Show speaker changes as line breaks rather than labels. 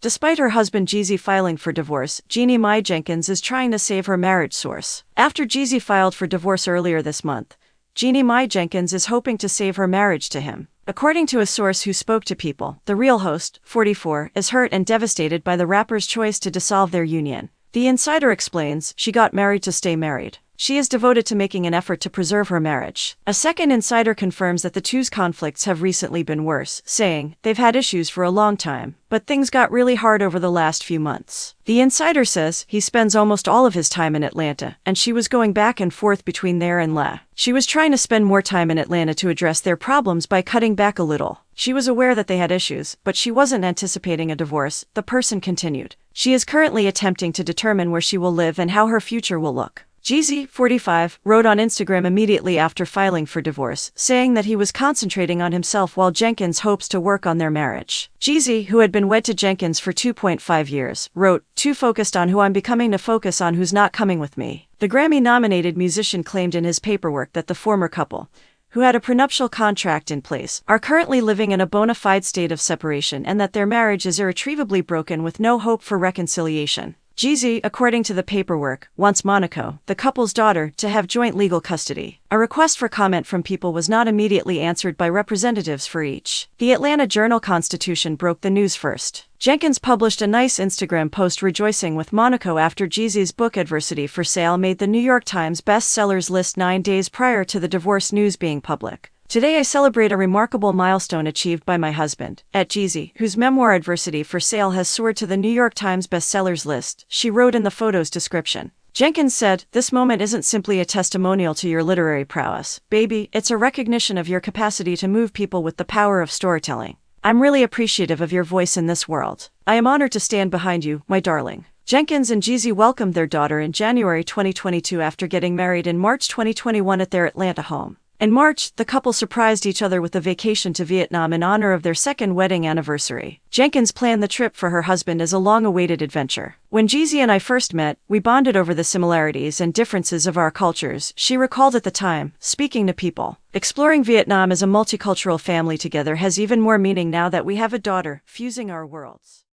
Despite her husband Jeezy filing for divorce, Jeannie Mai Jenkins is trying to save her marriage source. After Jeezy filed for divorce earlier this month, Jeannie Mai Jenkins is hoping to save her marriage to him. According to a source who spoke to People, the Real host, 44, is hurt and devastated by the rapper's choice to dissolve their union. The insider explains she got married to stay married. She is devoted to making an effort to preserve her marriage. A second insider confirms that the two's conflicts have recently been worse, saying, they've had issues for a long time, but things got really hard over the last few months. The insider says he spends almost all of his time in Atlanta, and she was going back and forth between there and La. She was trying to spend more time in Atlanta to address their problems by cutting back a little. She was aware that they had issues, but she wasn't anticipating a divorce, the person continued. She is currently attempting to determine where she will live and how her future will look. Jeezy, 45, wrote on Instagram immediately after filing for divorce, saying that he was concentrating on himself while Jenkins hopes to work on their marriage. Jeezy, who had been wed to Jenkins for 2.5 years, wrote, too focused on who I'm becoming to focus on who's not coming with me. The Grammy-nominated musician claimed in his paperwork that the former couple, who had a prenuptial contract in place, are currently living in a bona fide state of separation and that their marriage is irretrievably broken with no hope for reconciliation. Jeezy, according to the paperwork, wants Monaco, the couple's daughter, to have joint legal custody. A request for comment from People was not immediately answered by representatives for each. The Atlanta Journal-Constitution broke the news first. Jenkins published a nice Instagram post rejoicing with Monaco after Jeezy's book Adversity for Sale made the New York Times bestsellers list 9 days prior to the divorce news being public. Today I celebrate a remarkable milestone achieved by my husband, at Jeezy, whose memoir Adversity for Sale has soared to the New York Times bestsellers list, she wrote in the photo's description. Jenkins said, this moment isn't simply a testimonial to your literary prowess, baby, it's a recognition of your capacity to move people with the power of storytelling. I'm really appreciative of your voice in this world. I am honored to stand behind you, my darling. Jenkins and Jeezy welcomed their daughter in January 2022 after getting married in March 2021 at their Atlanta home. In March, the couple surprised each other with a vacation to Vietnam in honor of their second wedding anniversary. Jenkins planned the trip for her husband as a long-awaited adventure. When Jeezy and I first met, we bonded over the similarities and differences of our cultures, she recalled at the time, speaking to People. Exploring Vietnam as a multicultural family together has even more meaning now that we have a daughter, fusing our worlds.